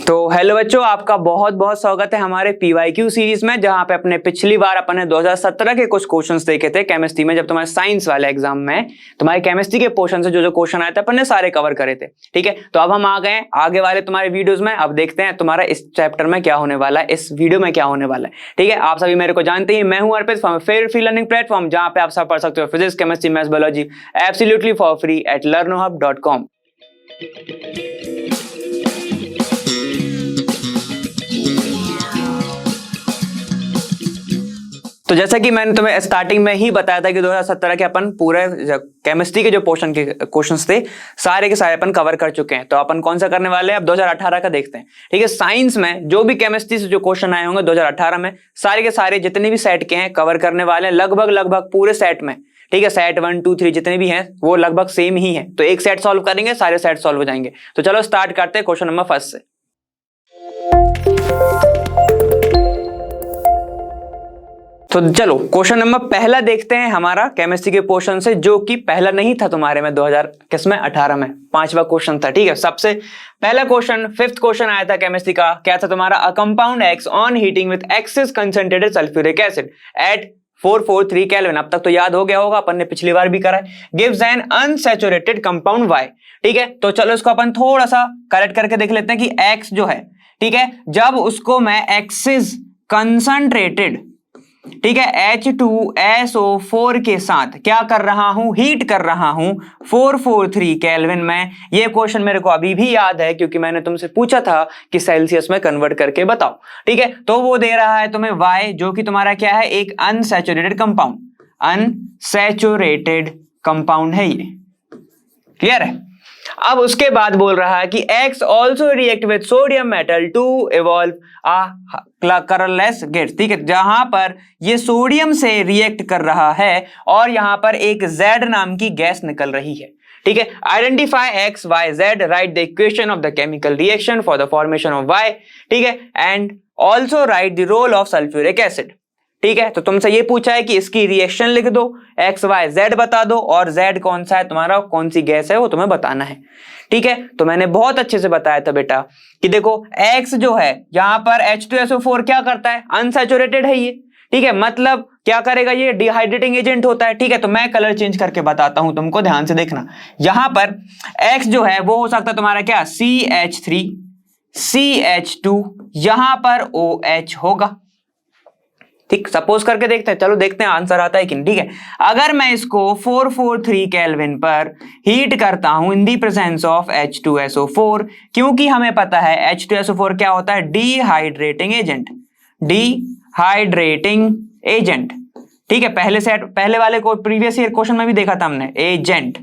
तो हेलो बच्चों, आपका बहुत बहुत स्वागत है हमारे PYQ सीरीज में, जहां पे अपने पिछली बार अपन ने 2017 के कुछ क्वेश्चंस देखे थे केमिस्ट्री में। जब तुम्हारे साइंस वाले एग्जाम में तुम्हारे केमिस्ट्री के पोर्शन से जो क्वेश्चन आए थे अपन ने सारे कवर करे थे। ठीक है, तो अब हम आ गए आगे वाले तुम्हारे वीडियोस में। अब देखते हैं तुम्हारा इस चैप्टर में क्या होने वाला है, इस वीडियो में क्या होने वाला है। ठीक है, आप सभी मेरे को जानते ही, मैं हूं Arpit from fair free learning platform, जहां पे आप सब पढ़ सकते हो physics, chemistry, maths, biology absolutely for free at learnohub.com। तो जैसा कि मैंने तुम्हें स्टार्टिंग में ही बताया था कि 2017 के अपन पूरे केमिस्ट्री के जो पोर्शन के क्वेश्चंस थे सारे के सारे अपन कवर कर चुके हैं। तो अपन कौन सा करने वाले हैं, अब 2018 का देखते हैं। ठीक है, साइंस में जो भी केमिस्ट्री से जो क्वेश्चन आए होंगे 2018 में, सारे के सारे जितने भी सेट के हैं कवर करने वाले हैं, लगभग पूरे सेट में। ठीक है, सेट 1 2 3 जितने भी हैं वो लगभग सेम ही है। तो एक सेट सॉल्व करेंगे, सारे सेट सॉल्व हो जाएंगे। तो चलो स्टार्ट करते हैं क्वेश्चन नंबर फर्स्ट से। तो चलो क्वेश्चन नंबर पहला देखते हैं हमारा केमिस्ट्री के पोर्शन से, जो कि पहला नहीं था तुम्हारे में 2018 में, 5वां क्वेश्चन था। ठीक है, सबसे पहला क्वेश्चन 5th क्वेश्चन आया था केमिस्ट्री का, क्या था तुम्हारा? A compound X on heating with excess concentrated sulphuric acid at 443 kelvin. अब तक तो याद हो गया होगा, अपन ने पिछली बार भी करा है। Gives an unsaturated compound Y। ठीक है, तो चलो इसको अपन थोड़ा सा करेक्ट करके देख लेते हैं कि X जो है, ठीक है, जब उसको मैं एक्सेस कंसंट्रेटेड, ठीक है, H2SO4 के साथ क्या कर रहा हूं, हीट कर रहा हूं 443 केल्विन में। ये क्वेश्चन मेरे को अभी भी याद है क्योंकि मैंने तुमसे पूछा था कि सेल्सियस में कन्वर्ट करके बताओ। ठीक है, तो वो दे रहा है तुम्हें Y, जो कि तुम्हारा क्या है, एक अनसैचुरेटेड कंपाउंड, अनसैचुरेटेड कंपाउंड है ये। क्लियर है? अब उसके बाद बोल रहा है कि X also react with sodium metal to evolve a colourless gas. ठीक है, जहां पर ये सोडियम से रिएक्ट कर रहा है और यहां पर एक Z नाम की गैस निकल रही है। ठीक है, identify X, Y, Z, write the equation of the chemical reaction for the formation of Y। ठीक है, and also write the role of sulphuric acid. ठीक है, तो तुमसे ये पूछा है कि इसकी रिएक्शन लिख दो, X, Y, Z बता दो, और Z कौन सा है तुम्हारा, कौन सी गैस है वो तुम्हें बताना है। ठीक है, तो मैंने बहुत अच्छे से बताया था बेटा कि देखो X जो है यहां पर H2SO4 क्या करता है, अनसैचुरेटेड है ये। ठीक है, मतलब क्या करेगा, ये डिहाइड्रेटिंग एजेंट होता है। ठीक है, तो मैं कलर चेंज करके बताता हूं तुमको, ध्यान से देखना। यहां पर X जो है वो हो सकता है तुम्हारा क्या, CH3 CH2, यहां पर OH होगा। ठीक, सपोज करके देखते हैं, चलो देखते हैं आंसर आता है कि नहीं। ठीक है, अगर मैं इसको 443 केल्विन पर हीट करता हूं इन दी प्रेजेंस ऑफ H2SO4, क्योंकि हमें पता है H2SO4 क्या होता है, डिहाइड्रेटिंग एजेंट, डिहाइड्रेटिंग एजेंट। ठीक है, पहले वाले को प्रीवियस ईयर क्वेश्चन में भी देखा था हमने, एजेंट।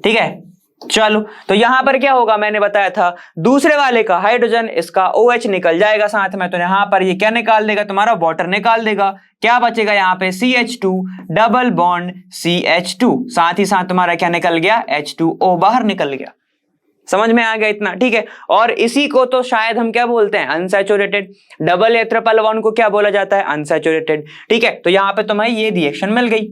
ठीक है, चलो तो यहां पर क्या होगा, मैंने बताया था दूसरे वाले का हाइड्रोजन, इसका OH निकल जाएगा साथ में, तो यहां पर ये क्या निकाल देगा, तुम्हारा वाटर निकाल देगा। क्या बचेगा यहां पे, CH2 डबल बॉन्ड CH2, साथ ही साथ तुम्हारा क्या निकल गया, H2O बाहर निकल गया। समझ में आ गया इतना? ठीक है, और इसी को तो शायद हम क्या बोलते हैं, अनसैचुरेटेड। डबल या ट्रिपल बॉन्ड को क्या बोला जाता है, अनसैचुरेटेड। ठीक है, तो यहां पे तुम्हें ये रिएक्शन मिल गई।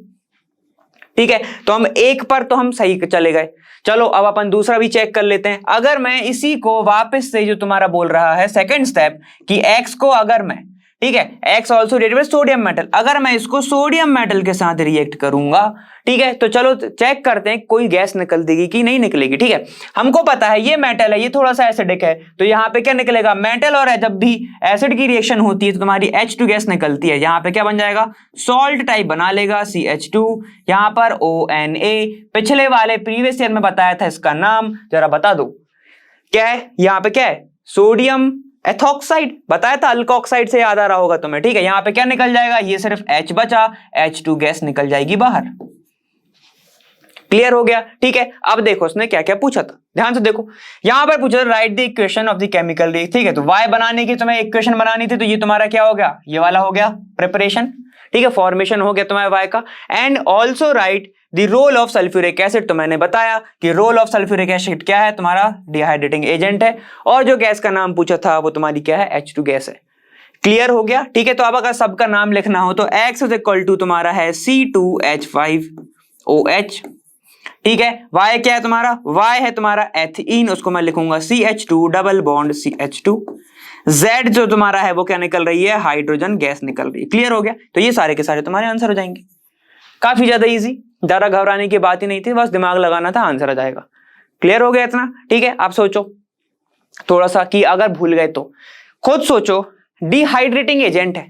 ठीक है, तो हम एक पर तो हम सही चले गए। चलो अब अपन दूसरा भी चेक कर लेते हैं। अगर मैं इसी को वापस से जो तुम्हारा बोल रहा है सेकंड स्टेप कि X को अगर मैं, ठीक है, X also react with sodium metal, अगर मैं इसको सोडियम मेटल के साथ रिएक्ट करूंगा, ठीक है, तो चलो चेक करते हैं कोई गैस निकल देगी कि नहीं निकलेगी। ठीक है, हमको पता है ये मेटल है, ये थोड़ा सा एसिडिक है, तो यहाँ पे क्या निकलेगा, मेटल और जब भी एसिड की रिएक्शन होती है तो तुम्हारी H2 गैस निकलती है, यहाँ पे क्या बन जाएगा, सॉल्ट टाइप बना लेगा CH2, यहाँ पर ONA। पिछले वाले प्रीवियस ईयर में बताया था, इसका नाम जरा बता दो क्या है, यहाँ पे क्या है, सोडियम एथॉक्साइड बताया था, अल्कोक्साइड से याद आ रहा होगा तुम्हें। ठीक है, यहां पे क्या निकल जाएगा, ये सिर्फ H बचा, H2 गैस निकल जाएगी बाहर। क्लियर हो गया? ठीक है, अब देखो उसने क्या क्या पूछा था, ध्यान से देखो। यहां पर पूछा right the equation of the chemical reaction. ठीक है, तो Y बनाने की तुम्हें इक्वेशन बनानी थी, तो ये तुम्हारा क्या हो गया, ये वाला हो गया प्रिपरेशन। ठीक है, फॉर्मेशन हो गया तुम्हारा Y का। And also write the role of sulphuric acid, तो मैंने बताया कि रोल ऑफ सल्फ्यूरिक एसिड क्या है, तुम्हारा डिहाइड्रेटिंग एजेंट है, और जो गैस का नाम पूछा था वो तुम्हारी क्या है, H2 गैस है। क्लियर हो गया? ठीक है, तो अब अगर सबका नाम लिखना हो तो X इज इक्वल टू तुम्हारा है C2H5OH। ठीक है। Y क्या है तुम्हारा, Y है तुम्हारा एथीन, उसको मैं लिखूंगा CH2 double bond CH2। Z जो तुम्हारा है वो क्या निकल रही है, हाइड्रोजन गैस निकल रही है। क्लियर हो गया। तो ये सारे के सारे तुम्हारे आंसर हो जाएंगे। काफी ज्यादा इजी, ज्यादा घबराने की बात ही नहीं थी, बस दिमाग लगाना था, आंसर आ जाएगा। क्लियर हो गया इतना, ठीक है। आप सोचो थोड़ा सा कि अगर भूल गए तो खुद सोचो, डिहाइड्रेटिंग एजेंट है,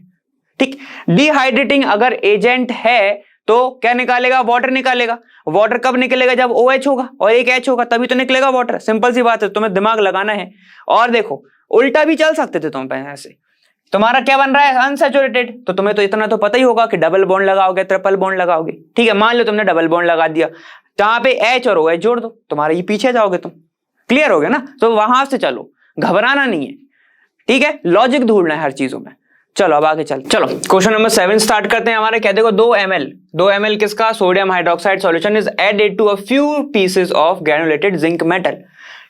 ठीक। डिहाइड्रेटिंग अगर एजेंट है तो क्या निकालेगा, वाटर निकालेगा। वाटर कब निकलेगा, जब OH होगा और एक H होगा, तभी तो निकलेगा वाटर। सिंपल सी बात है, तुम्हें दिमाग लगाना है। और देखो उल्टा भी चल सकते थे तुम ऐसे, तुम्हारा क्या बन रहा है, अनसैचुरेटेड, तो तुम्हें तो इतना तो पता ही होगा कि डबल बॉन्ड लगाओगे, ट्रिपल बॉन्ड लगाओगे, ठीक है। मान लो तुमने डबल बॉन्ड लगा दिया, जहां पे H और OH जोड़ दो, तुम्हारा ये पीछे जाओगे तुम। क्लियर हो गया ना। तो वहां से चलो, घबराना नहीं है, ठीक है। लॉजिक ढूंढना है हर चीजों में। चलो अब आगे चलो क्वेश्चन नंबर 7 स्टार्ट करते हैं हमारे। क्या देखो 2 ml किसका, sodium hydroxide solution is added to a few pieces of granulated zinc metal,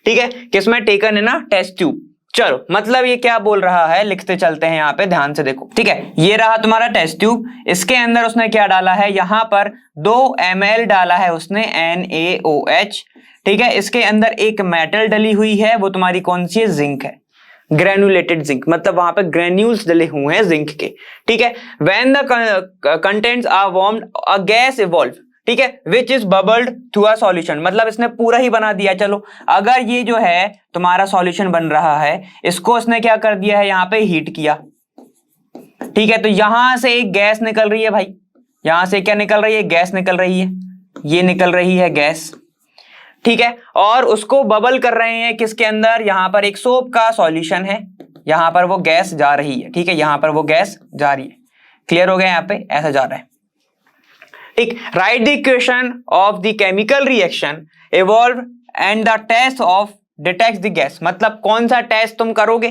ठीक है। किसमें, taken in a test tube. चलो मतलब ये क्या बोल रहा है, लिखते चलते हैं यहाँ पे, ध्यान से देखो, ठीक है। ये रहा तुम्हारा टेस्ट ट्यूब, इसके अंदर उसने क्या डाला है, यहाँ पर 2 ml डाला है उसने NaOH, ठीक है। इसके अंदर एक मेटल डली हुई है, वो तुम्हारी कौन सी है, जिंक है, ग्रेनुलेटेड जिंक, मतलब वहां पे ग्रेन्यूल्स डले हुए हैं जिंक के, ठीक है। When the contents are warmed a gas evolve, ठीक है, which is bubbled through a solution, मतलब इसने पूरा ही बना दिया। चलो अगर ये जो है तुम्हारा सॉल्यूशन बन रहा है, इसको इसने क्या कर दिया है, यहाँ पे हीट किया, ठीक है। तो यहां से एक गैस निकल रही है भाई, यहां से क्या निकल रही है, गैस निकल रही है, ये निकल रही है गैस, ठीक है। और उसको बबल कर रहे हैं किसके अंदर, यहां पर एक सोप का सॉल्यूशन है, यहां पर वो गैस जा रही है, ठीक है, यहां पर वो गैस जा रही है। क्लियर हो गया, यहां पे ऐसा जा रहा है, ठीक। Write the equation of the chemical reaction evolve and the test of detect the gas, मतलब कौन सा टेस्ट तुम करोगे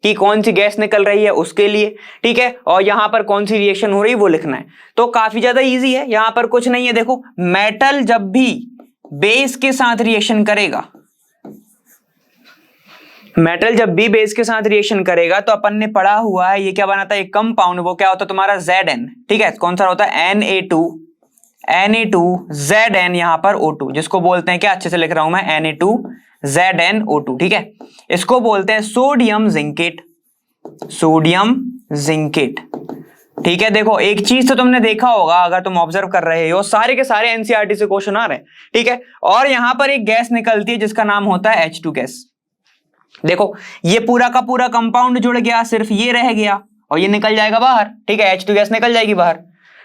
कि कौन सी गैस निकल रही है उसके लिए, ठीक है। और यहां पर कौन सी रिएक्शन हो रही है वो लिखना है। तो काफी ज्यादा इजी है, यहां पर कुछ नहीं है। देखो मेटल जब भी बेस के साथ रिएक्शन करेगा, मेटल जब भी बेस के साथ रिएक्शन करेगा, तो अपन ने पढ़ा हुआ है ये क्या बनाता है, एक कंपाउंड, वो क्या होता है तुम्हारा Zn, ठीक है। कौन सा होता है, Na2Zn, यहां पर O2, जिसको बोलते हैं क्या, अच्छे से लिख रहा हूं मैं, Na2ZnO2, ठीक है। इसको बोलते हैं सोडियम जिंकेट, ठीक है। देखो एक चीज तो तुमने देखा होगा, अगर तुम ऑब्जर्व कर रहे हो, सारे के सारे एनसीईआरटी से क्वेश्चन आ रहे हैं, ठीक है। और यहां पर एक गैस निकलती है जिसका नाम होता है H2 गैस। देखो ये पूरा का पूरा कंपाउंड जुड़ गया, सिर्फ ये रह गया और ये निकल जाएगा बाहर, ठीक है, H2 गैस निकल जाएगी बाहर,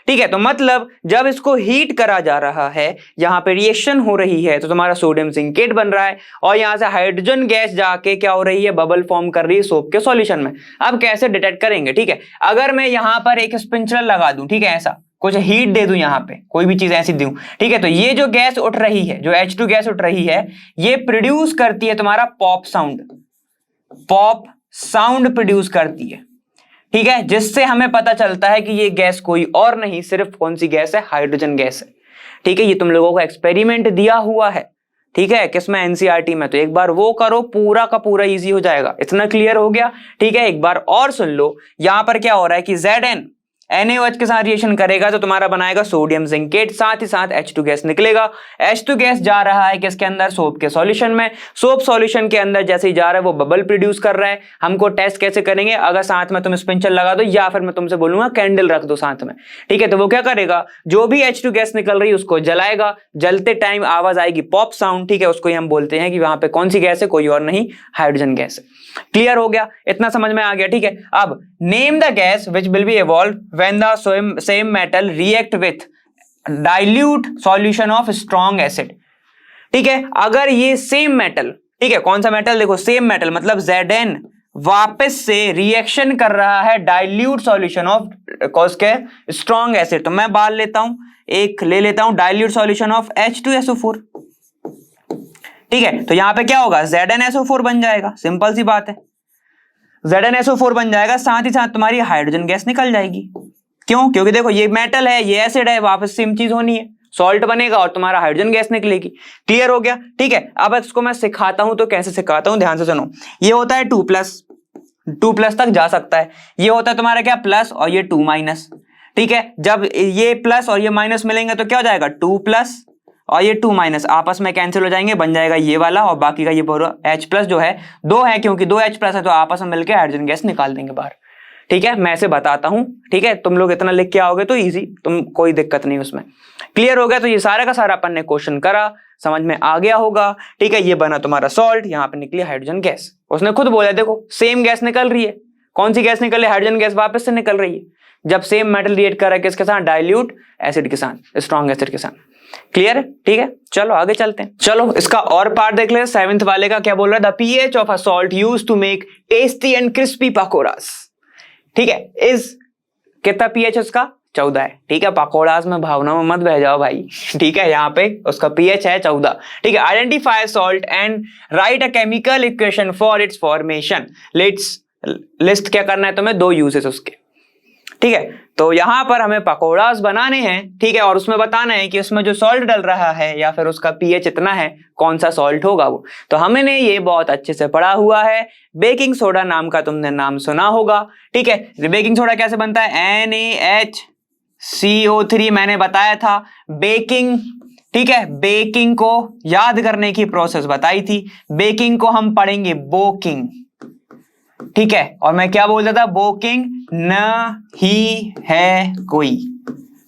ठीक है। तो मतलब जब इसको हीट करा जा रहा है, यहां पे रिएक्शन हो रही है, तो तुम्हारा सोडियम जिंकेट बन रहा है और यहां से हाइड्रोजन गैस जाके क्या हो रही है, बबल फॉर्म कर रही है सोप के सॉल्यूशन में। अब कैसे डिटेक्ट करेंगे, ठीक है। अगर मैं यहां पर एक स्पिंचर लगा दूं, ठीक है, ऐसा कुछ हीट दे दूं, यहां पे कोई भी चीज ऐसी दूं, ठीक है, तो ये जो गैस उठ रही है, जो H2 गैस उठ रही है, ये प्रोड्यूस करती है तुम्हारा पॉप साउंड प्रोड्यूस करती है, ठीक है, जिससे हमें पता चलता है कि ये गैस कोई और नहीं, सिर्फ कौन सी गैस है, हाइड्रोजन गैस है, ठीक है। ये तुम लोगों को एक्सपेरिमेंट दिया हुआ है, ठीक है, किसमें, एनसीईआरटी में। तो एक बार वो करो, पूरा का पूरा इजी हो जाएगा। इतना क्लियर हो गया, ठीक है। एक बार और सुन लो, यहां पर क्या हो रहा है कि Zn NaOH के साथ रिएक्शन करेगा तो तुम्हारा बनाएगा सोडियम जिंकेट, साथ ही साथ H2 गैस निकलेगा। H2 गैस जा रहा है किसके अंदर, सोप के सॉल्यूशन में। सोप सॉल्यूशन के अंदर जैसे ही जा रहा है वो बबल प्रोड्यूस कर रहा है। हमको टेस्ट कैसे करेंगे, अगर साथ में तुम स्पिंचर लगा दो या फिर मैं तुमसे बोलूंगा कैंडल रख दो साथ में, ठीक है। तो वो क्या करेगा, जो भी H2 गैस निकल रही है उसको जलाएगा, जलते टाइम आवाज आएगी पॉप साउंड, ठीक है, उसको हम बोलते हैं कि वहां पे कौन सी गैस है, कोई और नहीं, हाइड्रोजन गैस है। क्लियर हो गया, इतना समझ में आ गया, ठीक है। अब name the gas which will be evolve when the same metal react with dilute solution of strong acid, ठीक है। अगर ये सेम मेटल, ठीक है, कौन सा मेटल, देखो सेम मेटल मतलब Zn वापस से रिएक्शन कर रहा है डाइल्यूट सॉल्यूशन ऑफ के स्ट्रॉन्ग एसिड, तो मैं बाल लेता हूं, एक ले लेता हूं डाइल्यूट सॉल्यूशन ऑफ H2SO4, ठीक है। तो यहां पे क्या होगा, ZnSO4 बन जाएगा, सिंपल सी बात है, ZnSO4 बन जाएगा, साथ ही साथ तुम्हारी हाइड्रोजन गैस निकल जाएगी। क्यों, क्योंकि देखो ये मेटल है, ये एसिड है, वापस सेम चीज होनी है, सॉल्ट बनेगा और तुम्हारा हाइड्रोजन गैस निकलेगी। क्लियर हो गया, ठीक है। अब इसको मैं सिखाता हूं, तो कैसे सिखाता हूं, ध्यान से सुनो। ये होता है 2+ तक जा सकता है, ये होता है तुम्हारा क्या, प्लस, और ये 2 माइनस, ठीक है। जब ये प्लस और ये माइनस मिलेंगे तो क्या हो जाएगा, 2+ और ये 2 माइनस आपस में कैंसिल हो जाएंगे, बन जाएगा ये वाला, और बाकी का ये H प्लस जो है 2 है, क्योंकि 2 H प्लस है तो आपस में मिलकर हाइड्रोजन गैस निकाल देंगे बाहर। ठीक है, मैं ऐसे बताता हूं, ठीक है, तुम लोग इतना लिख के आओगे तो इजी, तुम कोई दिक्कत नहीं उसमें। क्लियर हो गया? तो ये सारा का सारा अपन ने क्वेश्चन करा, समझ में आ गया होगा। ठीक है, ये बना तुम्हारा सॉल्ट, यहाँ पे निकली हाइड्रोजन गैस। उसने खुद बोला देखो सेम गैस निकल रही है, कौन सी गैस निकल रही है? हाइड्रोजन गैस वापस से निकल रही है जब सेम मेटल रिएक्ट कर रहा है किसके साथ? डाइल्यूट एसिड के साथ, स्ट्रॉन्ग एसिड के साथ। क्लियर है? ठीक है, चलो आगे चलते हैं। चलो इसका और पार्ट देख ले, 7th वाले का क्या बोल रहा है? The pH of a salt used to make tasty and crispy pakoras. ठीक है, इज कितना पीएच उसका? 14 है। ठीक है, पकोड़ास में भावना में मत बह जाओ भाई। ठीक है, यहाँ पे उसका पीएच है 14। ठीक है, identify salt and right a chemical equation for its formation. Let's list क्या करना है तुम्हें? 2 यूजेस उसके। ठीक है, तो यहां पर हमें पकोड़ास बनाने हैं। ठीक है, और उसमें बताना है कि उसमें जो सॉल्ट डल रहा है या फिर उसका पीएच इतना है, कौन सा सॉल्ट होगा वो। तो हमने ये बहुत अच्छे से पढ़ा हुआ है, बेकिंग सोडा नाम का तुमने नाम सुना होगा। ठीक है, बेकिंग सोडा कैसे बनता है? NaHCO3 मैंने बताया था। बेकिंग, ठीक है, बेकिंग को याद करने की प्रोसेस बताई थी। बेकिंग को हम पढ़ेंगे बोकिंग। ठीक है, और मैं क्या बोलता था? बोकिंग नहीं है कोई।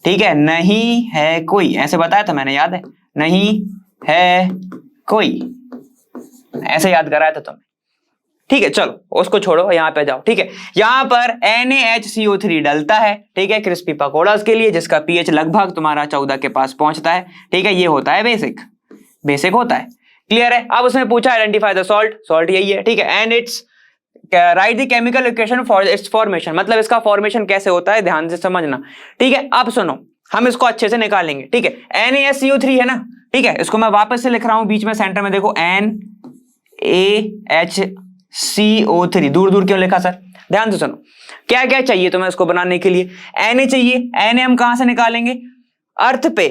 ठीक है, नहीं है कोई, ऐसे बताया था मैंने, याद है? नहीं है कोई, ऐसे याद कराया था तुमने। ठीक है, चलो उसको छोड़ो, यहां पे जाओ। ठीक है, यहां पर NaHCO3 डलता है। ठीक है, क्रिस्पी पकोड़ास के लिए, जिसका पीएच लगभग तुम्हारा 14 के पास पहुंचता है। ठीक है, ये होता है बेसिक होता है। क्लियर है? अब उसने पूछा आइडेंटिफाई द सॉल्ट, सॉल्ट यही है। ठीक है, and it's right the chemical equation for its formation, मतलब इसका फॉर्मेशन कैसे होता है, ध्यान से समझना। ठीक है, अब सुनो, हम इसको अच्छे से निकालेंगे। ठीक है, NaHCO3 है ना। ठीक है, इसको मैं वापस से लिख रहा हूं, बीच में सेंटर में देखो NaHCO3, दूर दूर क्यों लिखा सर? ध्यान से सुनो, क्या क्या चाहिए तुम्हें इसको बनाने के लिए? Na चाहिए। Na हम कहां से निकालेंगे? अर्थ पे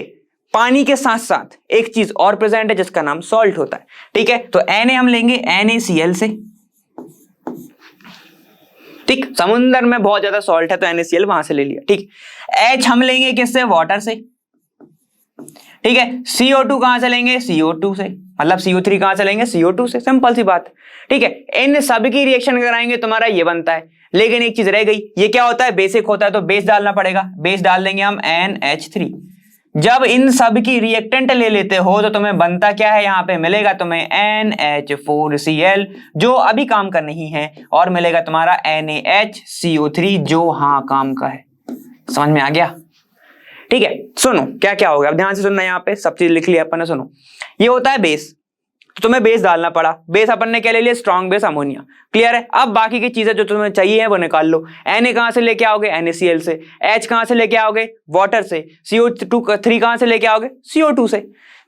पानी के साथ साथ एक चीज और प्रेजेंट है जिसका नाम सॉल्ट होता है। ठीक है, तो Na हम लेंगे NaCl से। ठीक, समुद्र में बहुत ज्यादा सॉल्ट है तो NaCl वहां से ले लिया। ठीक, H हम लेंगे किससे? वाटर से। ठीक है, CO2 कहां से लेंगे? CO2 से, मतलब CO3 कहां से लेंगे? CO2 से, सिंपल सी बात। ठीक है, इन सब की रिएक्शन कराएंगे तुम्हारा ये बनता है। लेकिन एक चीज रह गई, ये क्या होता है? बेसिक होता है, तो बेस डालना पड़ेगा। बेस डाल देंगे हम NH3। जब इन सब की रिएक्टेंट ले लेते हो तो तुम्हें बनता क्या है? यहाँ पे मिलेगा तुम्हें NH4Cl, जो अभी काम का नहीं है, और मिलेगा तुम्हारा NaHCO3, जो हाँ काम का है। समझ में आ गया? ठीक है, सुनो क्या क्या हो गया, अब ध्यान से सुनना। यहाँ पे सब चीज लिख लिया अपन ने, सुनो। ये होता है बेस, तो तुम्हें बेस डालना पड़ा। बेस अपन ने क्या ले लिया? Strong base ammonia. क्लियर है? अब बाकी की चीजें जो तुम्हें चाहिए है वो निकाल लो। Na कहां से लेके आओगे? NaCl से। H कहां से लेके आओगे? वाटर से। CO3 कहां से लेके आओगे? CO2 से।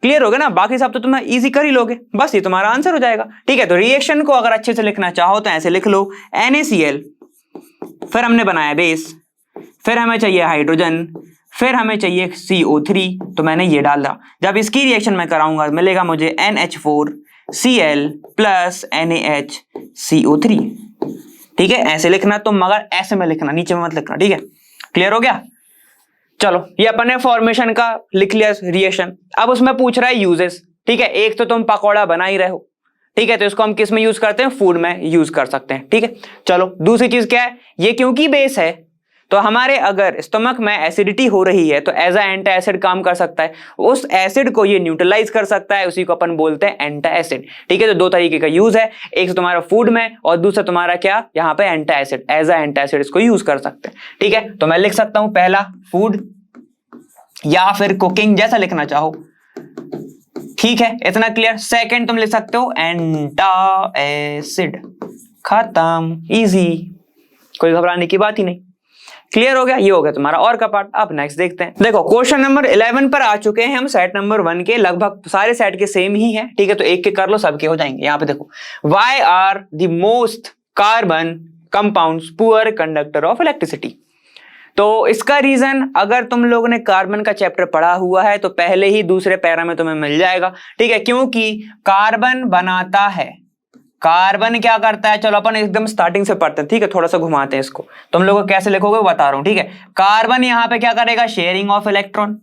क्लियर हो गया ना? बाकी सब तो तुम इजी कर ही लोगे, बस ये तुम्हारा आंसर हो जाएगा। ठीक है, तो रिएक्शन को अगर अच्छे से लिखना चाहो तो ऐसे लिख लो, NaCl, फिर हमने बनाया बेस, फिर हमें चाहिए हाइड्रोजन, फिर हमें चाहिए CO3, तो मैंने ये डाला। जब इसकी रिएक्शन में कराऊंगा मिलेगा मुझे NH4Cl प्लस NaHCO3। ठीक है, ऐसे लिखना तुम, मगर ऐसे में लिखना, नीचे में मत लिखना। ठीक है, क्लियर हो गया? चलो, ये अपन ने फॉर्मेशन का लिख लिया रिएक्शन। अब उसमें पूछ रहा है यूजेस। ठीक है, एक तो तुम पकौड़ा बना ही रहे हो। ठीक है, तो इसको हम किस में यूज करते हैं? फूड में यूज कर सकते हैं। ठीक है, चलो दूसरी चीज क्या है? ये क्योंकि बेस है तो हमारे अगर स्टमक में एसिडिटी हो रही है तो एज अ एंटी एसिड काम कर सकता है, उस एसिड को ये न्यूट्रलाइज कर सकता है, उसी को अपन बोलते हैं एंटी एसिड। ठीक है, तो 2 तरीके का यूज है, एक तो तुम्हारा फूड में और दूसरा तुम्हारा क्या यहाँ पे anti acid, as a anti acid इसको यूज कर सकते हैं। ठीक है, तो मैं लिख सकता हूं पहला फूड या फिर कुकिंग, जैसा लिखना चाहो। ठीक है, इतना क्लियर। सेकेंड तुम लिख सकते हो एंटी एसिड, खत्म, इजी, कोई घबराने की बात ही नहीं। क्लियर हो गया? ये हो गया तुम्हारा और का पार्ट। अब नेक्स्ट देखते हैं। देखो क्वेश्चन नंबर 11 पर आ चुके हैं हम, सेट नंबर 1 के। लगभग सारे सेट के सेम ही है। ठीक है, तो एक के कर लो, सबके हो जाएंगे। यहाँ पे देखो, why are the most carbon compounds poor conductor of electricity. तो इसका रीजन, अगर तुम लोगों ने कार्बन का चैप्टर पढ़ा हुआ है तो पहले ही दूसरे पैरा में तुम्हें मिल जाएगा। ठीक है, क्योंकि कार्बन बनाता है, कार्बन क्या करता है? चलो अपन एकदम स्टार्टिंग से पढ़ते हैं। ठीक है, थोड़ा सा घुमाते हैं इसको, तुम लोगों को कैसे लिखोगे बता रहा हूं। ठीक है, कार्बन यहां पे क्या करेगा? Sharing of electron,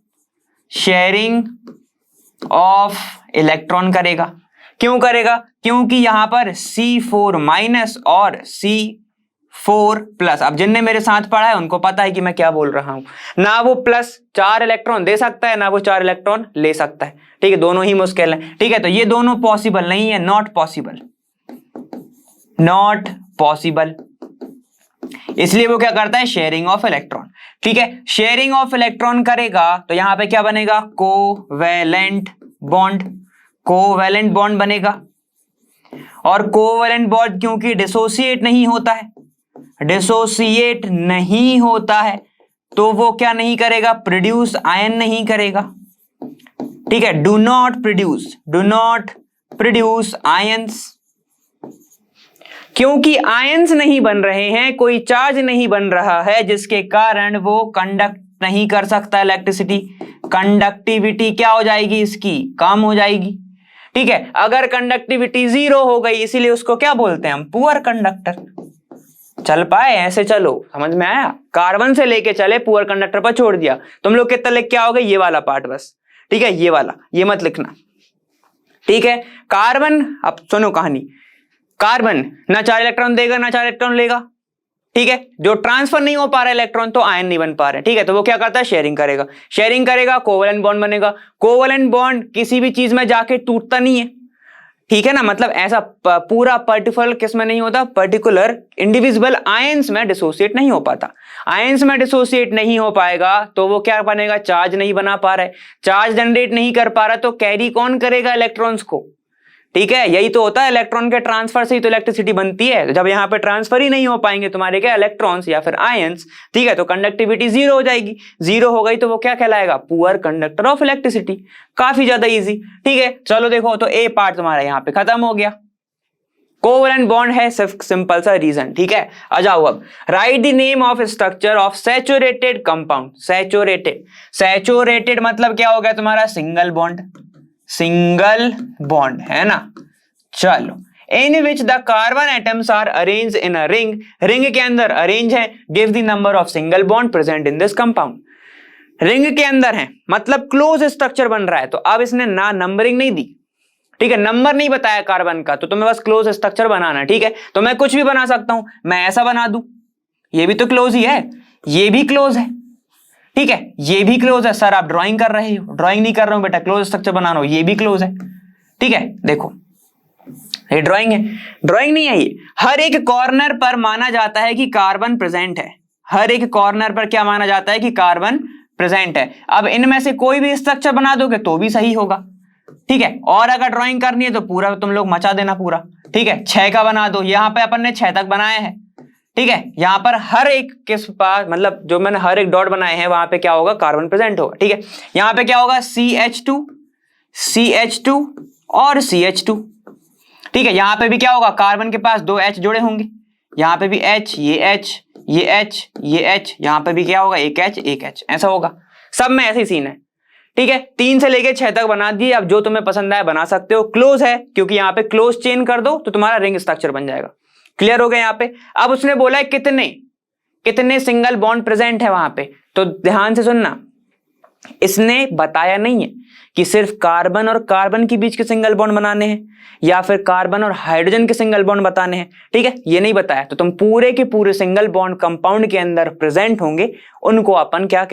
sharing of electron करेगा। क्यों करेगा? क्योंकि यहां पर C4 माइनस और C4 प्लस, अब जिनने मेरे साथ पढ़ा है उनको पता है कि मैं क्या बोल रहा हूं। ना वो प्लस 4 इलेक्ट्रॉन दे सकता है, ना वो 4 इलेक्ट्रॉन ले सकता है। ठीक है, दोनों ही मुश्किल है। ठीक है, तो ये दोनों पॉसिबल नहीं है, नॉट पॉसिबल, नॉट पॉसिबल। इसलिए वो क्या करता है? Sharing of electron. ठीक है, शेयरिंग ऑफ इलेक्ट्रॉन करेगा तो यहां पे क्या बनेगा? कोवैलेंट बॉन्ड, कोवैलेंट बॉन्ड बनेगा। और कोवैलेंट बॉन्ड क्योंकि डिसोसिएट नहीं होता है, डिसोसिएट नहीं होता है, तो वो क्या नहीं करेगा? प्रोड्यूस आयन नहीं करेगा। ठीक है, डू नॉट प्रोड्यूस आयंस। क्योंकि आयंस नहीं बन रहे हैं, कोई चार्ज नहीं बन रहा है, जिसके कारण वो कंडक्ट नहीं कर सकता इलेक्ट्रिसिटी। कंडक्टिविटी क्या हो जाएगी? इसकी कम हो जाएगी। ठीक है, अगर कंडक्टिविटी 0 हो गई, इसीलिए उसको क्या बोलते हैं हम? Poor conductor. चल पाए? ऐसे चलो, समझ में आया? कार्बन से लेके चले, पुअर कंडक्टर पर छोड़ दिया। तुम लोग कितना लिख के आओगे? ये वाला पार्ट बस। ठीक है, ये वाला, ये मत लिखना। ठीक है, कार्बन, अब सुनो कहानी। कार्बन ना 4 इलेक्ट्रॉन देगा ना 4 इलेक्ट्रॉन लेगा। ठीक है, जो ट्रांसफर नहीं हो पा रहा है इलेक्ट्रॉन, तो आयन नहीं बन पा रहे। ठीक है, तो वो क्या करता है? शेयरिंग करेगा। शेयरिंग करेगा, कोवैलेंट बॉन्ड बनेगा। कोवैलेंट बॉन्ड किसी भी चीज में जाके टूटता नहीं है। ठीक है ना, मतलब ऐसा पूरा पर्टिकुलर किस में नहीं होता, पर्टिकुलर इंडिविजुअल आयंस में डिसोसिएट नहीं हो पाता। आयंस में डिसोसिएट नहीं हो पाएगा तो वो क्या बनेगा? चार्ज नहीं बना पा रहा है, चार्ज जनरेट नहीं कर पा रहा, तो कैरी कौन करेगा? इलेक्ट्रॉन्स को। ठीक है, यही तो होता है, इलेक्ट्रॉन के ट्रांसफर से ही तो इलेक्ट्रिसिटी बनती है। जब यहाँ पे ट्रांसफर ही नहीं हो पाएंगे तुम्हारे क्या इलेक्ट्रॉन्स या फिर आयंस, ठीक है, तो कंडक्टिविटी 0 हो जाएगी। 0 हो गई तो वो क्या कहलाएगा? Poor conductor of electricity. काफी ज्यादा इजी। ठीक है, चलो देखो, तो ए पार्ट तुम्हारा यहाँ पे खत्म हो गया। कोवैलेंट बॉन्ड है, सिर्फ सिंपल सा रीजन। ठीक है, आ जाओ अब। Right the name of structure of saturated compound. Saturated, saturated मतलब क्या हो गया तुम्हारा? सिंगल बॉन्ड, सिंगल बॉन्ड है ना। चलो, in which the carbon atoms are arrange in a ring, ring के अंदर अरेंज है। Give the number of single bond present in this compound. Ring के अंदर है मतलब क्लोज स्ट्रक्चर बन रहा है, तो अब इसने ना नंबरिंग नहीं दी। ठीक है, नंबर नहीं बताया कार्बन का, तो तुम्हें बस क्लोज स्ट्रक्चर बनाना। ठीक है, तो मैं कुछ भी बना सकता हूं, मैं ऐसा बना दूं, ये भी तो क्लोज ही है, ये भी क्लोज है। ठीक है, ये भी क्लोज है। सर आप ड्राइंग कर रहे हो? ड्राइंग नहीं कर रहा हूं बेटा, क्लोज स्ट्रक्चर बना रहा हूं, ये भी क्लोज है। ठीक है, देखो ये ड्राइंग है, ड्राइंग नहीं है ये। हर एक कॉर्नर पर माना जाता है कि कार्बन प्रेजेंट है। हर एक कॉर्नर पर क्या माना जाता है? कि कार्बन प्रेजेंट है। अब इनमें से कोई भी स्ट्रक्चर बना दोगे तो भी सही होगा। ठीक है, और अगर ड्राइंग करनी है तो पूरा तुम लोग मचा देना पूरा। ठीक है, 6 का बना दो, यहां पे अपन ने 6 तक बनाए हैं। ठीक है, यहां पर हर एक के पास, मतलब जो मैंने हर एक डॉट बनाए हैं वहां पे क्या होगा? कार्बन प्रेजेंट होगा। ठीक है, यहां पे क्या होगा? CH2 CH2 और CH2। ठीक है, यहां पे भी क्या होगा? कार्बन के पास 2 H जुड़े होंगे, यहां पे भी H, ये H, ये H, ये H, यहां पे भी क्या होगा? एक H, एक H, ऐसा होगा। सब में ऐसे ही सीन है। ठीक है, 3 से लेके 6 तक बना दिए। अब जो तुम्हें पसंद आए बना सकते हो। क्लोज है क्योंकि यहाँ पे क्लोज चेन कर दो तो तुम्हारा रिंग स्ट्रक्चर बन जाएगा। क्लियर हो गया यहाँ पे? अब उसने बोला है कितने कितने सिंगल बॉन्ड प्रेजेंट है वहां पे, तो ध्यान से सुनना। इसने बताया नहीं है कि सिर्फ कार्बन और कार्बन के बीच के सिंगल बॉन्ड बनाने हैं या फिर कार्बन और हाइड्रोजन के सिंगल बॉन्ड बताने हैं। ठीक है, ये नहीं बताया, तो तुम पूरे के पूरे सिंगल बॉन्ड कंपाउंड के अंदर प्रेजेंट होंगे, उनको अपन क्या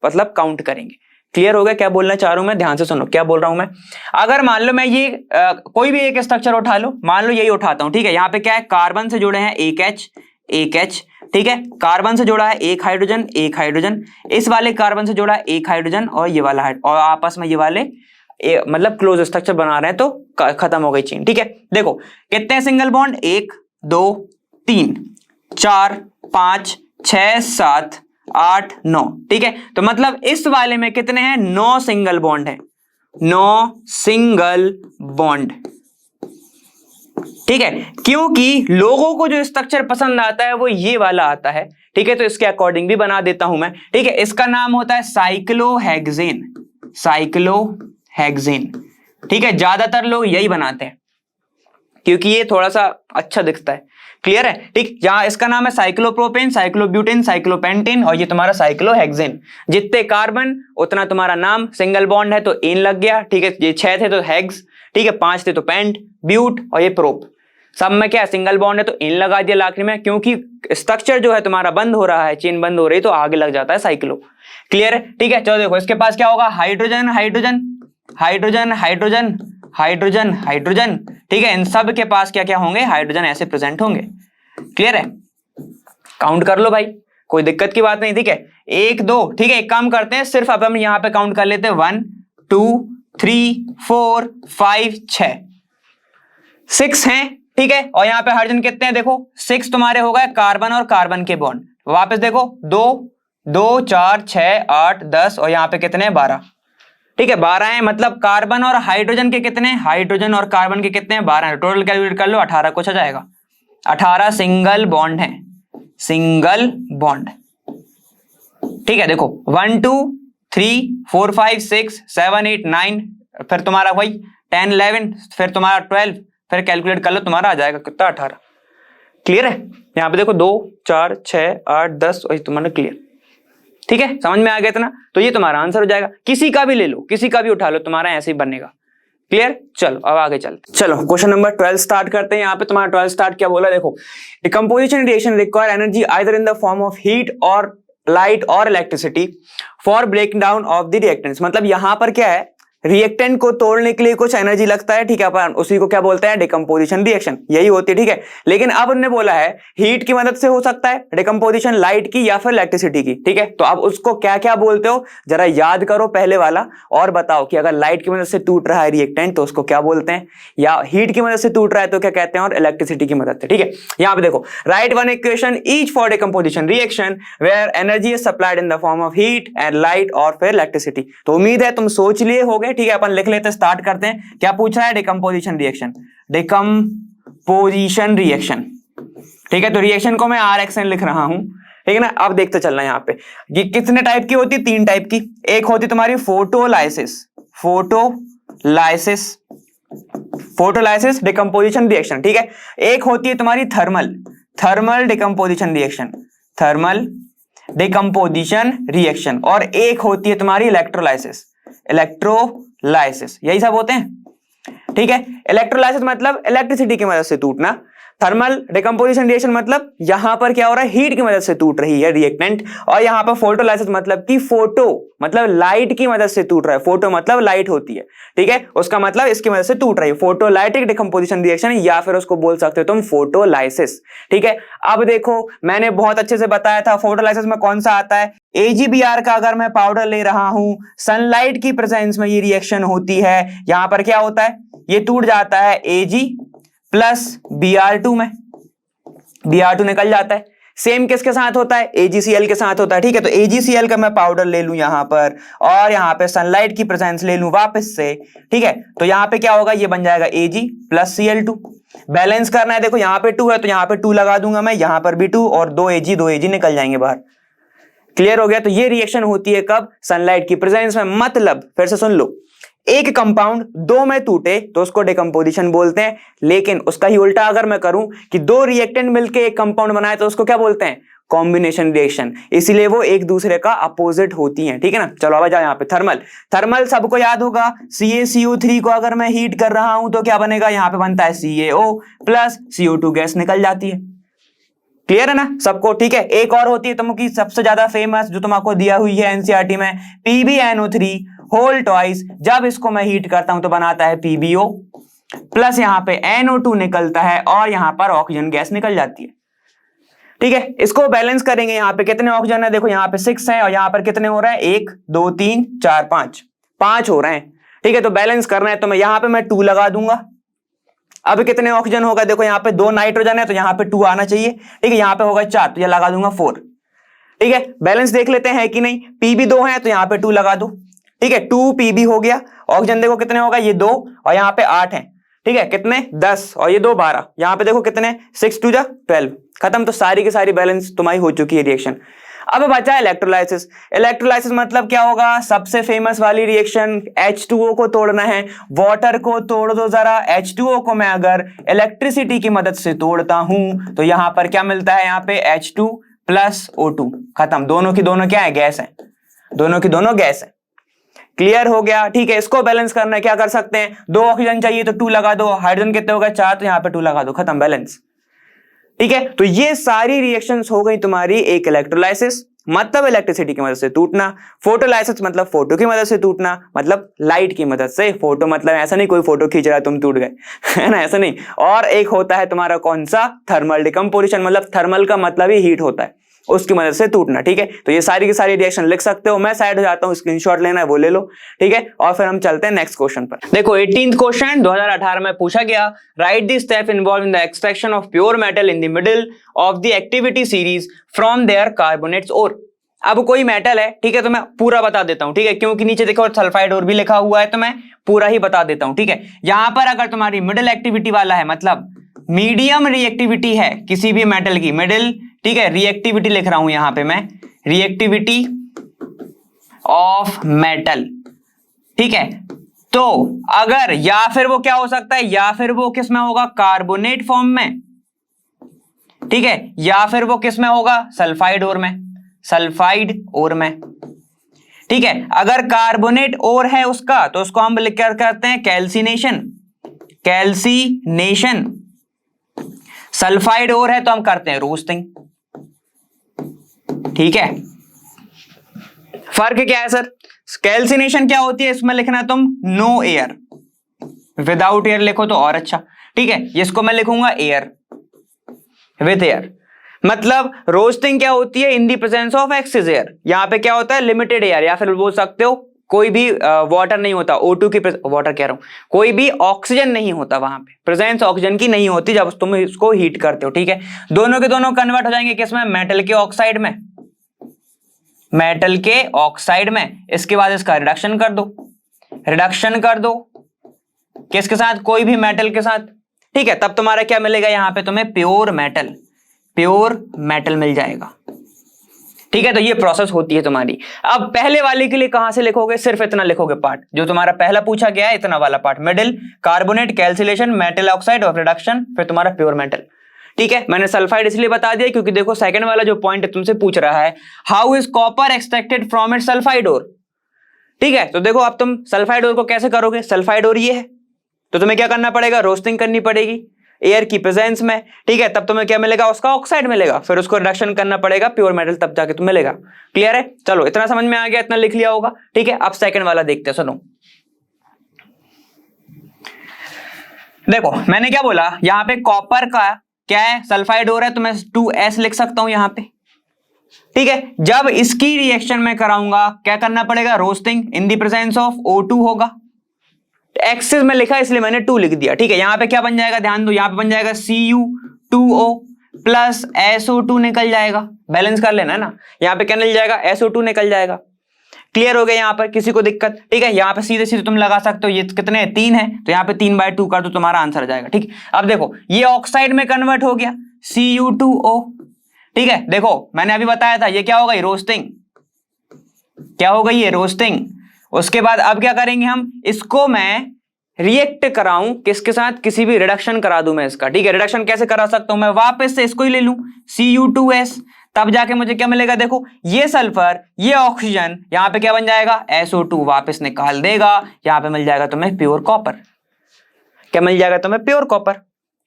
मतलब काउंट करेंगे। क्लियर हो गया क्या बोलना चाह रहा हूं मैं? ध्यान से सुनो क्या बोल रहा हूं मैं। अगर मान लो मैं ये कोई भी एक स्ट्रक्चर उठा लो, मान लो यही उठाता हूं। ठीक है, यहाँ पे क्या है? कार्बन से जुड़े हैं एक H। ठीक है, कार्बन से जुड़ा है एक हाइड्रोजन, इस वाले कार्बन से जुड़ा है एक हाइड्रोजन और ये वाला और आपस में ये वाले मतलब क्लोज स्ट्रक्चर बना रहे हैं, तो खत्म हो गई चेन। ठीक है, देखो कितने सिंगल बॉन्ड? 1 2 3 4 5 6 7 8 9। ठीक है, तो मतलब इस वाले में कितने हैं? 9 सिंगल बॉन्ड है, 9 सिंगल बॉन्ड। ठीक है, क्योंकि लोगों को जो स्ट्रक्चर पसंद आता है वो ये वाला आता है। ठीक है, तो इसके अकॉर्डिंग भी बना देता हूं मैं। ठीक है, इसका नाम होता है साइक्लोहेक्सेन, साइक्लोहेक्सेन। ठीक है, ज्यादातर लोग यही बनाते हैं क्योंकि ये थोड़ा सा अच्छा दिखता है। क्लियर है? ठीक, जहां इसका नाम है साइक्लोप्रोपेन, साइक्लोब्यूटेन, साइक्लोपेंटेन और ये तुम्हारा साइक्लोहेक्सेन। जितने कार्बन उतना तुम्हारा नाम, सिंगल बॉन्ड है तो एन लग गया, ठीक है। ये 6 थे तो हेक्स, ठीक है, 5 थे तो पेंट, ब्यूट और ये प्रोप। सब में क्या है, सिंगल बॉन्ड है तो एन लगा दिया आखिरी में, क्योंकि स्ट्रक्चर जो है तुम्हारा बंद हो रहा है, चेन बंद हो रही है तो आगे लग जाता है साइक्लो। क्लियर है? ठीक है, चलो देखो इसके पास क्या होगा, hydrogen hydrogen hydrogen hydrogen hydrogen hydrogen, ठीक है। इन सब के पास क्या क्या होंगे, हाइड्रोजन ऐसे प्रेजेंट होंगे। क्लियर है? काउंट कर लो भाई, कोई दिक्कत की बात नहीं, ठीक है। 1 2, ठीक है। एक काम करते हैं, सिर्फ अब हम यहां पे काउंट कर लेते हैं 1 2 3 4 5 6 हैं, ठीक है। और यहाँ पे हाइड्रोजन कितने हैं, देखो 6 तुम्हारे हो गए कार्बन और कार्बन के बॉन्ड। वापस देखो 2 2 4 6 8 10 और यहाँ पे कितने हैं, 12, ठीक है। 12 है, मतलब कार्बन और हाइड्रोजन के कितने, हाइड्रोजन और कार्बन के कितने हैं, 12 है। टोटल कैलकुलेट कर लो, 18 कुछ आ जाएगा। 18 सिंगल बॉन्ड है, सिंगल बॉन्ड, ठीक है। देखो 1 2 3 4 5 6 7 8 9, फिर तुम्हारा वही 10 11, फिर तुम्हारा 12, फिर कैलकुलेट कर लो, तुम्हारा आ जाएगा कितना, 18। क्लियर है? यहाँ पे देखो 2 4 6 8 10 और तुम्हारा क्लियर, ठीक है। समझ में आ गया इतना? तो ये तुम्हारा आंसर हो जाएगा। किसी का भी ले लो, किसी का भी उठा लो, तुम्हारा ऐसे ही बनेगा। क्लियर? चलो अब आगे चलते, चलो क्वेश्चन नंबर 12 स्टार्ट करते हैं। यहाँ पे तुम्हारा 12 स्टार्ट क्या बोला, देखो decomposition reaction require energy either in the form of heat और लाइट और electricity for breaking down of the reactants. मतलब यहां पर क्या है, रिएक्टेंट को तोड़ने के लिए कुछ एनर्जी लगता है, ठीक है, अपन उसी को क्या बोलते हैं, डिकम्पोजिशन रिएक्शन, यही होती है, ठीक है। लेकिन अब उन्होंने बोला है हीट की मदद से हो सकता है डिकम्पोजिशन, लाइट की या फिर इलेक्ट्रिसिटी की, ठीक है। तो अब उसको क्या क्या बोलते हो, जरा याद करो पहले वाला और बताओ कि अगर लाइट की मदद से टूट रहा है रिएक्टेंट तो उसको क्या बोलते हैं, या हीट की मदद से टूट रहा है तो क्या कहते हैं, और इलेक्ट्रिसिटी की मदद से, ठीक है। यहाँ पे देखो write one equation each for decomposition reaction where energy is supplied in the form of heat and light और फिर इलेक्ट्रिसिटी। तो उम्मीद है तुम सोच लिए होगे, ठीक है। अपन लिख लेते, स्टार्ट करते हैं। क्या पूछ रहा है, डिकम्पोजिशन रिएक्शन, डिकम्पोजिशन रिएक्शन, ठीक है। तो रिएक्शन को मैं RXN लिख रहा हूं, ठीक है ना। अब देखते चलना यहाँ पे ये कितने टाइप की होती है, 3 टाइप की। एक होती तुम्हारी photolysis, photolysis, photolysis decomposition reaction, ठीक है। एक होती है तुम्हारी thermal, thermal decomposition reaction, thermal decomposition reaction. और एक होती है तुम्हारी इलेक्ट्रोलाइसिस, इलेक्ट्रोलाइसिस, यही सब होते हैं, ठीक है। इलेक्ट्रोलाइसिस मतलब इलेक्ट्रिसिटी की मदद से टूटना, थर्मल डिकम्पोजिशन रिएक्शन मतलब यहां पर क्या हो रहा है, हीट की मदद से टूट रही है रिएक्टेंट। और यहां पर फोटोलाइसिस मतलब कि फोटो मतलब लाइट की मदद से टूट रहा है, फोटो मतलब लाइट होती है, ठीक है, उसका मतलब इसकी मदद से टूट रही है, फोटोलाइटिक डिकम्पोजिशन रिएक्शन, या फिर उसको बोल सकते हो तुम फोटोलाइसिस, ठीक है। अब देखो मैंने बहुत अच्छे से बताया था फोटोलाइसिस में कौन सा आता है, AgBr का अगर मैं पाउडर ले रहा हूं, सनलाइट की प्रेजेंस में ये रिएक्शन होती है, यहां पर क्या होता है, ये टूट जाता है Ag प्लस Br2 में, Br2 निकल जाता है। सेम किसके साथ होता है, AgCl के साथ होता है, ठीक है। तो AgCl का मैं पाउडर ले लूं यहां पर, और यहां पे सनलाइट की प्रेजेंस ले लूं वापस से, ठीक है। तो यहां पे क्या होगा, ये बन जाएगा Ag प्लस Cl2। बैलेंस करना है, देखो यहां पे 2 है तो यहां पे 2 लगा दूंगा मैं, यहां पर भी 2 और 2 Ag निकल जाएंगे बाहर। क्लियर हो गया? तो ये रिएक्शन होती है कब, सनलाइट की प्रेजेंस में। मतलब फिर से सुन लो, एक कंपाउंड 2 में टूटे तो उसको डिकम्पोजिशन बोलते हैं, लेकिन उसका ही उल्टा अगर मैं करूं कि 2 रिएक्टेंट मिलके एक कंपाउंड बनाए तो उसको क्या बोलते हैं, कॉम्बिनेशन रिएक्शन। इसीलिए वो एक दूसरे का अपोजिट होती हैं, ठीक है ना। चलो अब जाओ यहाँ पे थर्मल, थर्मल सबको याद होगा, CaCO3 को अगर मैं हीट कर रहा हूं तो क्या बनेगा, यहाँ पे बनता है CaO प्लस CO2 गैस निकल जाती है। क्लियर है ना सबको, ठीक है। एक और होती है तुमकी सबसे ज्यादा फेमस जो तुमको दिया हुई है एनसीईआरटी में, PbNO3 होल ट्वाइस। जब इसको मैं हीट करता हूं तो बनाता है PbO प्लस यहाँ पे NO2 निकलता है और यहाँ पर ऑक्सीजन गैस निकल जाती है, ठीक है। इसको बैलेंस करेंगे, यहाँ पे कितने ऑक्सीजन है, देखो यहाँ पे 6 है और यहाँ पर कितने हो रहे हैं, 1 2 3 4 5 हो रहे हैं, ठीक है। तो बैलेंस करना है तो मैं यहाँ पे मैं 2 लगा दूंगा। अब कितने ऑक्सीजन होगा, देखो यहाँ पे 2 नाइट्रोजन है तो यहाँ पे 2 आना चाहिए, ठीक है। यहाँ पे होगा 4 तो ये लगा दूंगा 4, ठीक है। बैलेंस देख लेते हैं कि नहीं, Pb 2 है तो यहाँ पे 2 लगा दो, ठीक है। 2 Pb हो गया। ऑक्सीजन देखो कितने होगा, ये 2 और यहाँ पे 8 है, ठीक है। कितने 10 और ये 2 12, यहाँ पे देखो कितने 6 2 जा 12, खत्म। तो सारी की सारी बैलेंस तुम्हारी हो चुकी है रिएक्शन। अब बचा इलेक्ट्रोलाइसिस। इलेक्ट्रोलाइसिस मतलब क्या होगा, सबसे फेमस वाली रिएक्शन, H2O को तोड़ना है। वाटर को तोड़ दो जरा, H2O को मैं अगर इलेक्ट्रिसिटी की मदद से तोड़ता हूं तो यहां पर क्या मिलता है, यहां पे H2 प्लस O2, खत्म। दोनों की दोनों क्या है, गैस है, दोनों की दोनों गैस है। क्लियर हो गया, ठीक है। इसको बैलेंस करना है, क्या कर सकते हैं, 2 ऑक्सीजन चाहिए तो 2 लगा दो, हाइड्रोजन कितने हो गए 4, तो यहां पे 2 लगा दो, खत्म, बैलेंस। ठीक है, तो ये सारी रिएक्शंस हो गई तुम्हारी एक इलेक्ट्रोलाइसिस मतलब इलेक्ट्रिसिटी की मदद से टूटना, फोटोलाइसिस मतलब फोटो की मदद से टूटना, मतलब लाइट की मदद से। फोटो मतलब ऐसा नहीं कोई फोटो खींच रहा है तुम टूट गए है ना, ऐसा नहीं। और एक होता है तुम्हारा कौन सा, थर्मल डिकम्पोजिशन, मतलब थर्मल का मतलब ही हीट होता है, उसकी मदद से टूटना। ठीक है, तो ये सारी की सारी रिएक्शन लिख सकते हो। मैं साइड हो जाता हूं, स्क्रीनशॉट लेना है वो ले लो। ठीक है, और फिर हम चलते हैं नेक्स्ट क्वेश्चन पर। देखो 18th क्वेश्चन 2018 में पूछा गया, write the step involve in the extraction of pure metal in the middle of the activity series from their carbonates ore. अब कोई मेटल है, ठीक है, तो मैं पूरा बता देता हूं, ठीक है, क्योंकि नीचे देखो सल्फाइड ओर भी लिखा हुआ है, तो मैं पूरा ही बता देता हूं। ठीक है, यहां पर अगर तुम्हारी मिडिल एक्टिविटी वाला है, मतलब मीडियम रिएक्टिविटी है किसी भी मेटल की, मिडिल, ठीक है, रिएक्टिविटी लिख रहा हूं यहां पे मैं, रिएक्टिविटी ऑफ मेटल। ठीक है, तो अगर, या फिर वो क्या हो सकता है, या फिर वो किस में होगा, कार्बोनेट फॉर्म में, ठीक है, या फिर वो किस में होगा, सल्फाइड ओर में, सल्फाइड ओर में। ठीक है, अगर कार्बोनेट ओर है उसका तो उसको हम लिख कर करते हैं कैल्सिनेशन, कैल्सिनेशन। सल्फाइड ओर है तो हम करते हैं रोस्टिंग। ठीक है, फर्क क्या है सर, कैल्सिनेशन क्या होती है, इसमें लिखना तुम नो एयर, विदाउट एयर लिखो तो और अच्छा। ठीक है, इसको मैं लिखूंगा एयर, विद एयर। मतलब रोस्टिंग क्या होती है, in the presence of excess air. यहां पे क्या होता है, लिमिटेड एयर, या फिर बोल सकते हो कोई भी वाटर नहीं होता, O2 की, वाटर कह रहा हूं, कोई भी ऑक्सीजन नहीं होता वहां पे, प्रेजेंस ऑक्सीजन की नहीं होती जब तुम इसको हीट करते हो। ठीक है, दोनों के दोनों कन्वर्ट हो जाएंगे किसमें, मेटल के ऑक्साइड में, मेटल के ऑक्साइड में। इसके बाद इसका रिडक्शन कर दो, रिडक्शन कर दो किसके साथ, कोई भी मेटल के साथ। ठीक है, तब तुम्हारा क्या मिलेगा, यहां पे तुम्हें प्योर मेटल, प्योर मेटल मिल जाएगा। ठीक है, तो ये प्रोसेस होती है तुम्हारी। अब पहले वाले के लिए कहां से लिखोगे, सिर्फ इतना लिखोगे पार्ट जो तुम्हारा पहला पूछा गया है, इतना वाला part, middle, carbonate, calcination, metal oxide और रिडक्शन, फिर तुम्हारा प्योर मेटल। ठीक है, मैंने सल्फाइड इसलिए बता दिया क्योंकि देखो सेकंड वाला जो पॉइंट है तुमसे पूछ रहा है, how is copper extracted from it sulphide ore. ठीक है, तो देखो अब तुम सल्फाइड ओर को कैसे करोगे, सल्फाइड ओर ये है तो तुम्हें क्या करना पड़ेगा, रोस्टिंग करनी पड़ेगी एयर की प्रेजेंस में। ठीक है, तब तुम्हें क्या मिलेगा, उसका ऑक्साइड मिलेगा, फिर उसको रिडक्शन करना पड़ेगा, प्योर मेटल तब जाके तुम्हें मिलेगा। क्लियर है, चलो इतना समझ में आ गया, इतना लिख लिया होगा। ठीक है, अब सेकंड वाला देखते हैं, सुनो। देखो मैंने क्या बोला, यहां पे कॉपर का क्या है, सल्फाइड हो रहा है तो मैं 2S लिख सकता हूं यहां पे। ठीक है, जब इसकी रिएक्शन में कराऊंगा क्या करना पड़ेगा, roasting in the presence of O2 होगा। एक्सेस में लिखा इसलिए मैंने 2 लिख दिया। ठीक है, यहां पे क्या बन जाएगा, ध्यान दो, यहां पे बन जाएगा Cu2O प्लस SO2 निकल जाएगा, बैलेंस कर लेना है ना, यहां पे क्या निकल जाएगा, SO2 निकल जाएगा। क्लियर हो गया, यहां पर किसी को दिक्कत। ठीक है, यहां पे सीधे सीधे तुम लगा सकते हो, ये कितने 3 है तो यहां पे 3/2 कर दो, तुम्हारा आंसर आ जाएगा। ठीक, अब देखो ये ऑक्साइड में कन्वर्ट हो गया, Cu2O। ठीक है, देखो मैंने अभी बताया था ये क्या हो गई, रोस्टिंग, क्या हो गई ये, रोस्टिंग। उसके बाद अब क्या करेंगे हम, इसको मैं रिएक्ट कराऊं किसके साथ, किसी भी रिडक्शन करा दूं मैं इसका। ठीक है, रिडक्शन कैसे करा सकता हूं मैं, वापस से इसको ही ले लूं Cu2S, तब जाके मुझे क्या मिलेगा, देखो ये सल्फर, ये ऑक्सीजन, यहां पे क्या बन जाएगा, SO2 वापस निकाल देगा, यहां पे मिल जाएगा तुम्हें प्योर कॉपर। क्या मिल जाएगा तुम्हें, प्योर कॉपर।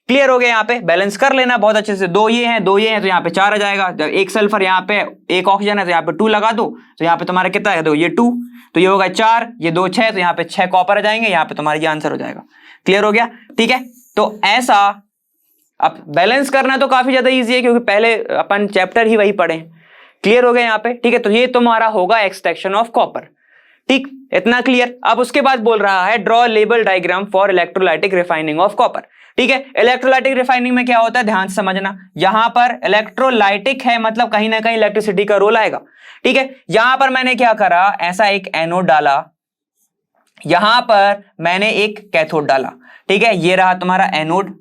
क्लियर हो गया, यहाँ पे बैलेंस कर लेना बहुत अच्छे से, 2 ये हैं 2 ये हैं तो यहाँ पे 4 आ जाएगा। जब एक सल्फर यहाँ पे एक ऑक्सीजन है तो यहाँ पे 2 लगा दो, तो यहाँ पे तुम्हारा कितना है, दो ये 2 तो ये होगा 4, ये 2 6, तो यहाँ पे 6 कॉपर आ जाएंगे, यहाँ पे तुम्हारा ये आंसर हो जाएगा। क्लियर हो गया, ठीक है, तो ऐसा अब बैलेंस करना तो काफी ज्यादा ईजी है क्योंकि पहले अपन चैप्टर ही वही पढ़े। क्लियर हो गया यहाँ पे, ठीक है, तो ये तुम्हारा होगा एक्सट्रैक्शन ऑफ कॉपर। ठीक, इतना क्लियर। अब उसके बाद बोल रहा है draw label diagram for electrolytic refining of copper. ठीक है, इलेक्ट्रोलाइटिक रिफाइनिंग में क्या होता है, ध्यान से समझना, यहां पर इलेक्ट्रोलाइटिक है मतलब कहीं ना कहीं इलेक्ट्रिसिटी का रोल आएगा। ठीक है, यहां पर मैंने क्या करा, ऐसा एक एनोड डाला, यहां पर मैंने एक कैथोड डाला। ठीक है, ये रहा तुम्हारा एनोड,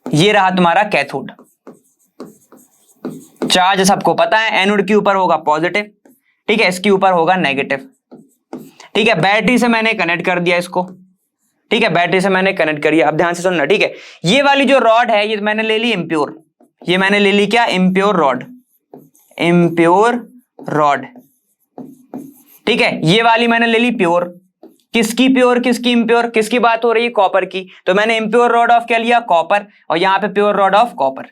ये रहा तुम्हारा कैथोड। चार्ज सबको पता है, एनोड के ऊपर होगा पॉजिटिव, ठीक है, इसके ऊपर होगा नेगेटिव, ठीक है। बैटरी से मैंने कनेक्ट कर दिया इसको, ठीक है, बैटरी से मैंने कनेक्ट करिए। अब ध्यान से सुनना, ठीक है। ये वाली जो रॉड है ये मैंने ले ली इम्प्योर, ये मैंने ले ली क्या, इम्प्योर रॉड, इम्प्योर रॉड, ठीक है। ये वाली मैंने ले ली प्योर। किसकी प्योर, किसकी इम्प्योर, किसकी बात हो रही है, कॉपर की, तो मैंने इम्प्योर रॉड ऑफ क्या लिया, कॉपर, और यहां पे प्योर रॉड ऑफ कॉपर,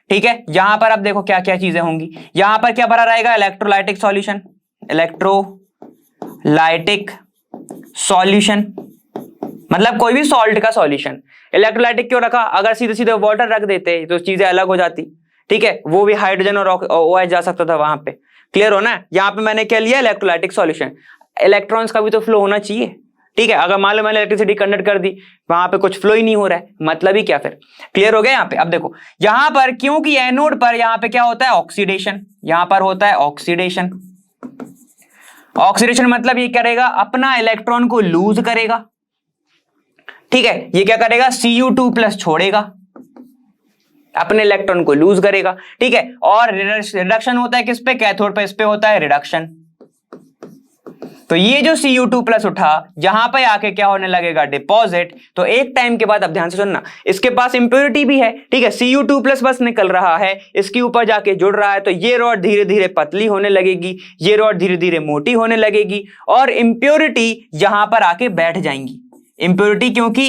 ठीक है। यहां पर अब देखो क्या क्या चीजें होंगी, यहां पर क्या भरा रहेगा, इलेक्ट्रोलाइटिक सॉल्यूशन, इलेक्ट्रोलाइटिक सॉल्यूशन मतलब कोई भी सॉल्ट का सॉल्यूशन। इलेक्ट्रोलाइटिक क्यों रखा, अगर सीधे सीधे वाटर रख देते तो चीजें अलग हो जाती, ठीक है, वो भी हाइड्रोजन और OH जा सकता था वहां पे, क्लियर हो ना। यहाँ पे मैंने क्या लिया, इलेक्ट्रोलाइटिक सॉल्यूशन, इलेक्ट्रॉन्स का भी तो फ्लो होना चाहिए, ठीक है। अगर मान लो मैंने इलेक्ट्रिसिटी कंडक्ट कर दी, वहां पे कुछ फ्लो ही नहीं हो रहा है, मतलब ही क्या फिर, क्लियर हो गया यहाँ पे। अब देखो यहां पर क्योंकि एनोड पर यहाँ पे क्या होता है, ऑक्सीडेशन, यहां पर होता है ऑक्सीडेशन। ऑक्सीडेशन मतलब ये करेगा, अपना इलेक्ट्रॉन को लूज करेगा, ठीक है। ये क्या करेगा, Cu2+ छोड़ेगा, अपने इलेक्ट्रॉन को लूज करेगा, ठीक है। और रिडक्शन होता है किस पे, कैथोड पे, इस पे होता है रिडक्शन। तो ये जो Cu2+ उठा, यहां पे आके क्या होने लगेगा, डिपॉजिट। तो एक टाइम के बाद, अब ध्यान से सुनना, इसके पास इंप्योरिटी भी है, ठीक है, Cu2+ बस निकल रहा है, इसके ऊपर जाके जुड़ रहा है, तो ये रॉड धीरे धीरे पतली होने लगेगी, ये रॉड धीरे धीरे मोटी होने लगेगी, और इंप्योरिटी यहां पर आके बैठ जाएंगी। इंप्योरिटी, क्योंकि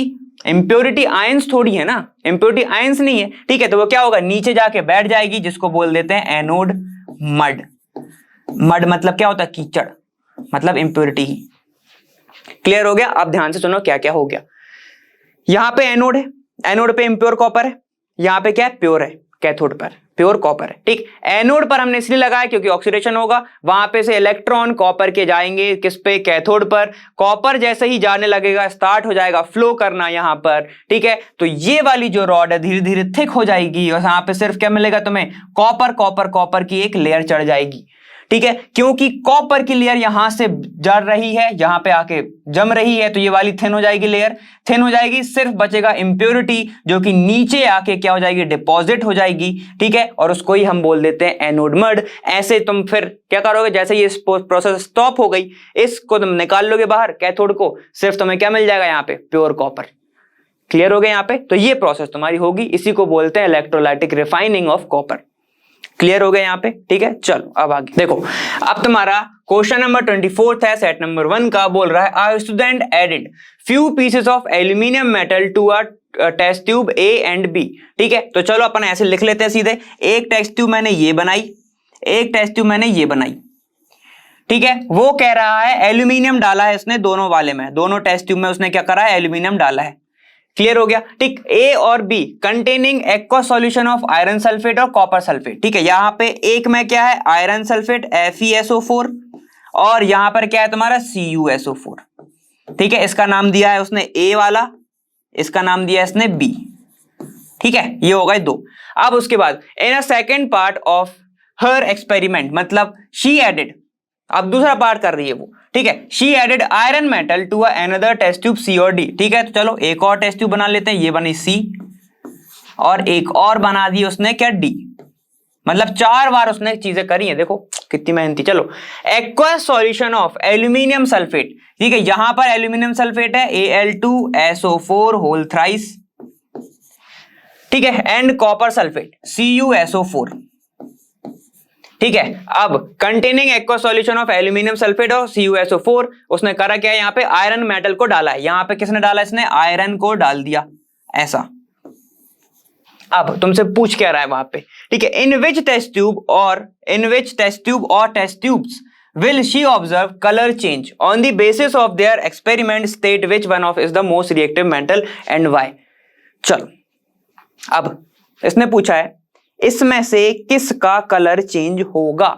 इंप्योरिटी आयंस थोड़ी है ना, इंप्योरिटी आयंस नहीं है, ठीक है, तो वो क्या होगा, नीचे जाके बैठ जाएगी, जिसको बोल देते हैं एनोड मड। मड मतलब क्या होता है, कीचड़, मतलब इंप्योरिटी ही, क्लियर हो गया। अब ध्यान से सुनो क्या क्या हो गया। यहां पे एनोड है, एनोड पे इंप्योर कॉपर है, यहां पे क्या है, प्योर है, कैथोड पर प्योर कॉपर है, ठीक। एनोड पर हमने इसलिए लगाया क्योंकि ऑक्सीडेशन होगा, वहां पे से इलेक्ट्रॉन कॉपर के जाएंगे किस पे, कैथोड पर। कॉपर जैसे ही जाने लगेगा, स्टार्ट हो जाएगा फ्लो करना यहां पर, ठीक है। तो ये वाली जो रॉड है धीरे धीरे थिक हो जाएगी, और यहां पे सिर्फ क्या मिलेगा तुम्हें, कॉपर, कॉपर, कॉपर की एक लेयर चढ़ जाएगी, ठीक है। क्योंकि कॉपर की लेयर यहां से जड़ रही है, यहां पे आके जम रही है, तो ये वाली थिन हो जाएगी, लेयर थिन हो जाएगी, सिर्फ बचेगा इंप्योरिटी, जो कि नीचे आके क्या हो जाएगी, डिपॉजिट हो जाएगी, ठीक है। और उसको ही हम बोल देते हैं एनोड मड। ऐसे तुम फिर क्या करोगे, जैसे ये प्रोसेस स्टॉप हो गई, इसको तुम निकाल लोगे बाहर, कैथोड को, सिर्फ तुम्हें क्या मिल जाएगा, यहाँ पे प्योर कॉपर, क्लियर हो गया यहाँ पे। तो ये प्रोसेस तुम्हारी होगी, इसी को बोलते हैं electrolytic refining of copper, clear हो गया यहाँ पे, ठीक है। चलो अब आगे देखो, अब तुम्हारा क्वेश्चन नंबर 24 है, सेट नंबर 1 का, बोल रहा है a student added few pieces of aluminium metal to a test tube A and B, ठीक है। तो चलो अपन ऐसे लिख लेते हैं सीधे, एक टेस्ट ट्यूब मैंने ये बनाई, एक टेस्ट ट्यूब मैंने ये बनाई, ठीक है। वो कह रहा है एल्यूमिनियम डाला है इसने दोनों वाले में, दोनों टेस्ट ट्यूब में उसने क्या करा है, एल्यूमिनियम डाला है, क्लियर हो गया, ठीक। ए और B containing aqua solution of iron sulphate और कॉपर सल्फेट, ठीक है। यहां पे एक में क्या है, आयरन सल्फेट FeSO4, और यहां पर क्या है तुम्हारा CuSO4, ठीक है। इसका नाम दिया है उसने A वाला, इसका नाम दिया है इसने B, ठीक है। ये हो गए दो। अब उसके बाद in a second part of her experiment, मतलब शी एडेड, अब दूसरा पार्ट कर रही है वो, ठीक है। She added iron metal to another test tube C और D, ठीक है। तो चलो एक और टेस्ट ट्यूब बना लेते हैं, ये बनी C और एक और बना दी उसने क्या, D, मतलब 4 बार उसने चीजें करी हैं, देखो कितनी मेहनती। चलो aqua solution of aluminium sulphate, ठीक है। यहां पर एल्यूमिनियम सल्फेट है Al2SO4 होल थ्राइस, ठीक है, एंड कॉपर सल्फेट CuSO4, ठीक है। अब containing aqua solution of aluminium sulphate और CuSO4, उसने करा क्या है, यहाँ पे आयरन मेटल को डाला है, यहाँ पे किसने डाला, इसने आयरन को डाल दिया, ऐसा। अब तुमसे पूछ क्या रहा है वहां पे, ठीक है, इन विच टेस्ट ट्यूब और test tubes will she observe color change on the basis of their experiment, state which one of is the most reactive metal and why। चलो अब इसने पूछा है इसमें से किसका कलर चेंज होगा,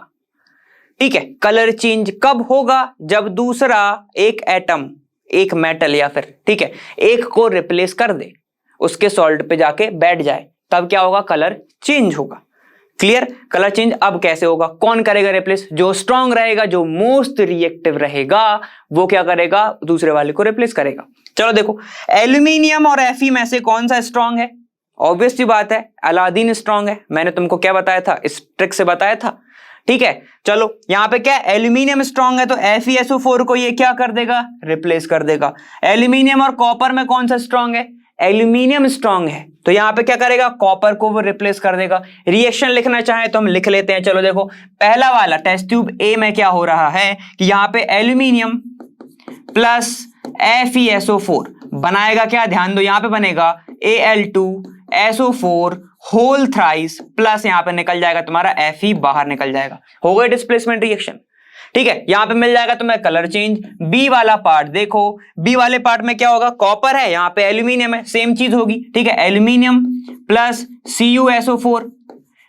ठीक है। कलर चेंज कब होगा, जब दूसरा एक एटम, एक मेटल या फिर, ठीक है, एक को रिप्लेस कर दे, उसके सॉल्ट पे जाके बैठ जाए, तब क्या होगा, कलर चेंज होगा, क्लियर। कलर चेंज अब कैसे होगा, कौन करेगा रिप्लेस, जो स्ट्रांग रहेगा, जो मोस्ट रिएक्टिव रहेगा, वो क्या करेगा, दूसरे वाले को रिप्लेस करेगा। चलो देखो एल्यूमिनियम और Fe में से कौन सा स्ट्रांग है, ऑब्वियस सी बात है, अलादीन स्ट्रांग है, मैंने तुमको क्या बताया था, इस ट्रिक से बताया था। ठीक है, चलो यहाँ पे क्या एल्यूमिनियम स्ट्रांग है तो FeSO4 को ये क्या कर देगा, रिप्लेस कर देगा। एल्यूमिनियम और कॉपर में कौन सा स्ट्रांग है, एल्यूमिनियम स्ट्रांग है, तो यहाँ पे क्या करेगा, कॉपर को वो रिप्लेस कर देगा। रिएक्शन लिखना चाहे तो हम लिख लेते हैं। चलो देखो, पहला वाला टेस्ट ट्यूब ए में क्या हो रहा है कि यहाँ पे एल्यूमिनियम प्लस FeSO4 बनाएगा क्या, ध्यान दो, यहाँ पे बनेगा Al2SO4 होल थ्राइस प्लस यहाँ पे निकल जाएगा तुम्हारा Fe बाहर निकल जाएगा, हो गई डिस्प्लेसमेंट रिएक्शन। ठीक है, यहाँ पे मिल जाएगा तुम्हें कलर चेंज। बी वाला पार्ट देखो, बी वाले पार्ट में क्या होगा, कॉपर है, यहाँ पे एल्यूमिनियम है, सेम चीज होगी। ठीक है, एल्यूमिनियम प्लस CuSO4,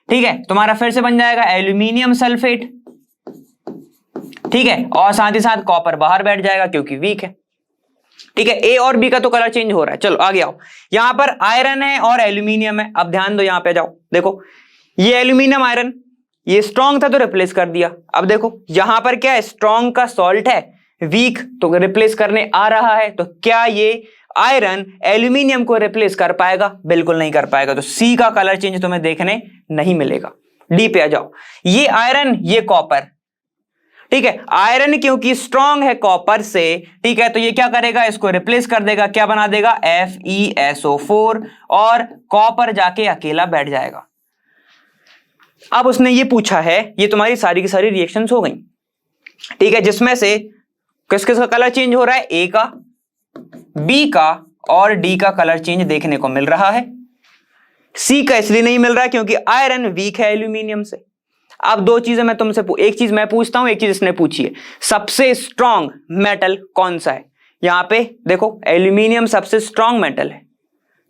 ठीक है, तुम्हारा फिर से बन जाएगा एल्यूमिनियम सल्फेट। ठीक है, और साथ ही साथ कॉपर बाहर बैठ जाएगा क्योंकि वीक है। ठीक है, ए और बी का तो कलर चेंज हो रहा है। चलो आगे आओ, यहां पर आयरन है और एल्यूमिनियम है। अब ध्यान दो, यहां पे जाओ, देखो ये एल्यूमिनियम आयरन, ये स्ट्रॉन्ग था तो रिप्लेस कर दिया। अब देखो यहां पर क्या है, स्ट्रॉन्ग का सॉल्ट है, वीक तो रिप्लेस करने आ रहा है, तो क्या ये आयरन एल्यूमिनियम को रिप्लेस कर पाएगा, बिल्कुल नहीं कर पाएगा, तो सी का कलर चेंज तुम्हें देखने नहीं मिलेगा। डी पे आ जाओ, ये आयरन ये कॉपर, ठीक है, आयरन क्योंकि स्ट्रॉन्ग है कॉपर से, ठीक है, तो ये क्या करेगा, इसको रिप्लेस कर देगा, क्या बना देगा, FeSO4, और कॉपर जाके अकेला बैठ जाएगा। अब उसने ये पूछा है, ये तुम्हारी सारी की सारी रिएक्शंस हो गई, ठीक है, जिसमें से किस किस का कलर चेंज हो रहा है, ए का, बी का और डी का कलर चेंज देखने को मिल रहा है। सी का इसलिए नहीं मिल रहा है क्योंकि आयरन वीक है एल्यूमिनियम से। अब दो चीजें मैं तुमसे एक चीज मैं पूछता हूं, एक चीज इसने पूछी है, सबसे स्ट्रॉन्ग मेटल कौन सा है। यहां पे देखो एल्यूमिनियम सबसे स्ट्रॉन्ग मेटल है,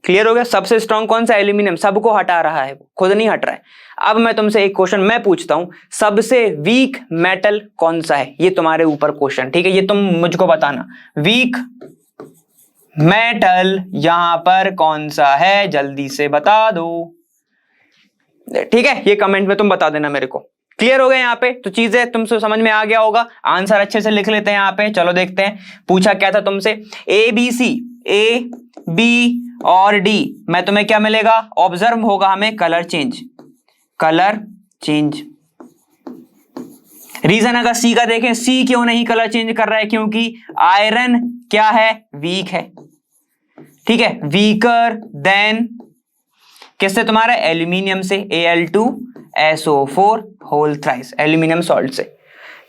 क्लियर हो गया, सबसे स्ट्रॉन्ग कौन सा, एल्यूमिनियम, सबको हटा रहा है, वो खुद नहीं हट रहा है। अब मैं तुमसे एक क्वेश्चन मैं पूछता हूं, सबसे वीक मेटल कौन सा है, ये तुम्हारे ऊपर क्वेश्चन, ठीक है, ये तुम मुझको बताना, वीक मेटल यहां पर कौन सा है, जल्दी से बता दो, ठीक है, ये कमेंट में तुम बता देना मेरे को। क्लियर हो गया यहाँ पे, तो चीजें तुमसे समझ में आ गया होगा, आंसर अच्छे से लिख लेते हैं यहाँ पे। चलो देखते हैं, पूछा क्या था तुमसे, ABC, A, B और D मैं तुम्हें क्या मिलेगा, ऑब्जर्व होगा हमें colour change, colour change. Reason अगर सी का देखें, सी क्यों नहीं कलर चेंज कर रहा है, क्योंकि आयरन क्या है, वीक है, ठीक है, वीकर देन किससे, तुम्हारा एल्यूमिनियम से, Al2SO4 whole thrice, aluminium salt से।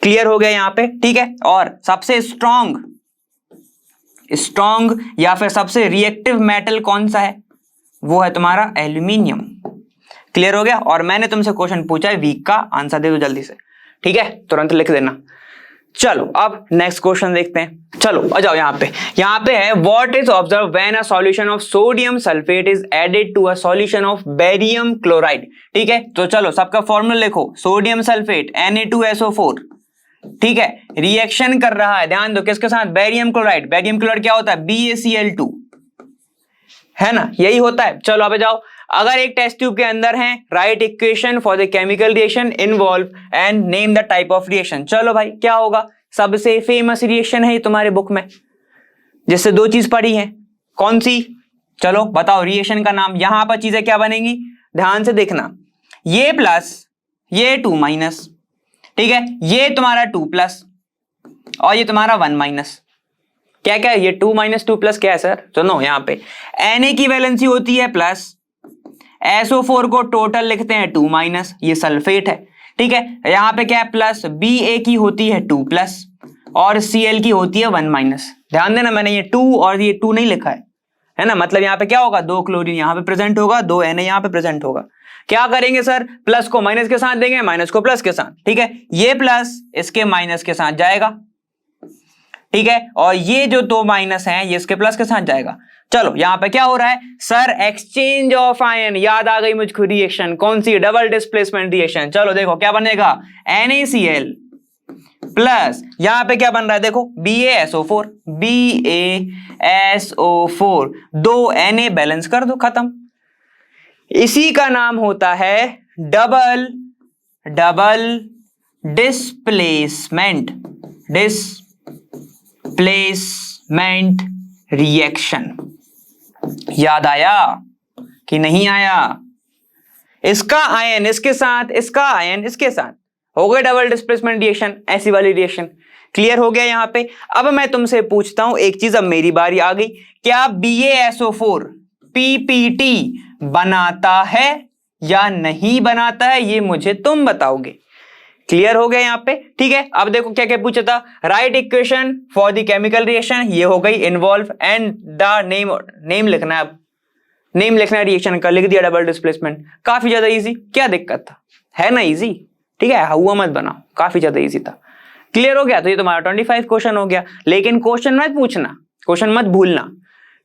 क्लियर हो गया यहाँ पे, ठीक है, और सबसे स्ट्रॉन्ग या फिर सबसे रिएक्टिव मेटल कौन सा है, वो है तुम्हारा एल्यूमिनियम। क्लियर हो गया, और मैंने तुमसे क्वेश्चन पूछा है वीक का, आंसर दे दो जल्दी से, ठीक है, तुरंत लिख देना। चलो अब नेक्स्ट क्वेश्चन देखते हैं, चलो आ जाओ यहाँ पे है, what is observe when a solution of sodium sulphate is added to a solution of barium chloride. ठीक है, तो चलो सबका फॉर्मूला लिखो, सोडियम सल्फेट Na2SO4, ठीक है, रिएक्शन कर रहा है, ध्यान दो किसके साथ, बेरियम क्लोराइड। बेरियम क्लोराइड क्या होता है, BaCl2, है ना, यही होता है। चलो अब जाओ, अगर एक टेस्ट ट्यूब के अंदर है, right equation for the chemical reaction involve and name the type of reaction. चलो भाई क्या होगा, सबसे फेमस रिएक्शन है ये तुम्हारे बुक में, जिससे दो चीज पढ़ी है, कौन सी, चलो बताओ रिएक्शन का नाम। यहां पर चीजें क्या बनेंगी, ध्यान से देखना, ये प्लस ये 2 माइनस, ठीक है, ये तुम्हारा 2 प्लस और ये तुम्हारा 1 माइनस। क्या क्या है ये 2 माइनस 2 प्लस क्या है सर, सुनो यहाँ पे Na की वैलेंसी होती है प्लस, SO4 को टोटल लिखते हैं 2 माइनस, ये सल्फेट है, ठीक है, यहाँ पे क्या है प्लस, Ba की होती है 2 प्लस और Cl की होती है 1 माइनस। ध्यान देना मैंने ये 2 और ये 2 नहीं लिखा है ना, मतलब यहाँ पे क्या होगा, 2 क्लोरीन यहाँ पे प्रेजेंट होगा, 2 Na यहाँ पे प्रेजेंट होगा। क्या करेंगे सर, प्लस को माइनस के साथ देंगे, माइनस को प्लस के साथ, ठीक है, ये प्लस इसके माइनस के साथ जाएगा, ठीक है, और ये जो 2 माइनस हैं ये इसके प्लस के साथ जाएगा। चलो यहाँ पे क्या हो रहा है सर, एक्सचेंज ऑफ आयन, याद आ गई मुझको रिएक्शन, कौन सी, डबल डिस्प्लेसमेंट रिएक्शन। चलो देखो क्या बनेगा, NaCl प्लस यहां पे क्या बन रहा है, देखो BaSO4, BaSO4, 2 Na बैलेंस कर दो, खत्म। इसी का नाम होता है डबल डिस्प्लेसमेंट रिएक्शन। याद आया कि नहीं आया? इसका आयन इसके साथ, इसका आयन इसके साथ, हो गए डबल डिस्प्लेसमेंट रिएक्शन, ऐसी वाली रिएक्शन। क्लियर हो गया यहाँ पे? अब मैं तुमसे पूछता हूं एक चीज, अब मेरी बारी आ गई, क्या BaSO4 PPT बनाता है या नहीं बनाता है, ये मुझे तुम बताओगे। क्लियर हो गया यहाँ पे? ठीक है, अब देखो क्या क्या पूछा था, right equation for the chemical reaction, ये हो गई, इन्वॉल्व एंड द नेम लिखना है, अब नेम लिखना है रिएक्शन का, लिख दिया डबल डिस्प्लेसमेंट। काफी ज्यादा इजी, क्या दिक्कत था, है ना इजी? ठीक है, हुआ मत बनाओ, काफी ज्यादा इजी था। क्लियर हो गया? तो ये तुम्हारा 25 क्वेश्चन हो गया, लेकिन क्वेश्चन मत पूछना, क्वेश्चन मत भूलना,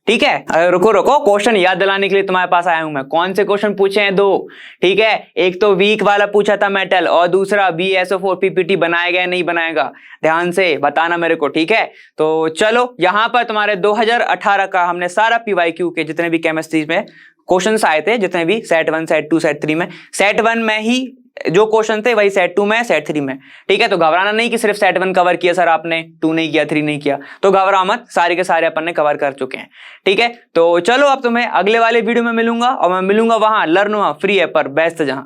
ठीक है? रुको रुको, क्वेश्चन याद दिलाने के लिए तुम्हारे पास आया हूं मैं। कौन से क्वेश्चन पूछे हैं? 2, ठीक है। एक तो वीक वाला पूछा था मेटल, और दूसरा BaSO4 PPT बनाएगा या नहीं बनाएगा, ध्यान से बताना मेरे को, ठीक है? तो चलो यहां पर तुम्हारे 2018 का हमने सारा PYQ के जितने भी केमिस्ट्री में क्वेश्चंस आए थे, जितने भी सेट 1 सेट 2 सेट 3 में, सेट 1 में ही जो क्वेश्चन थे वही सेट 2 में, सेट 3 में, ठीक है? तो घबराना नहीं कि सिर्फ सेट 1 कवर किया सर आपने, 2 नहीं किया, 3 नहीं किया, तो घबरा मत, सारे के सारे अपन ने कवर कर चुके हैं, ठीक है? तो चलो अब तुम्हें अगले वाले वीडियो में मिलूंगा, और मैं मिलूंगा वहां लर्न फ्री है पर बेस्ट जहां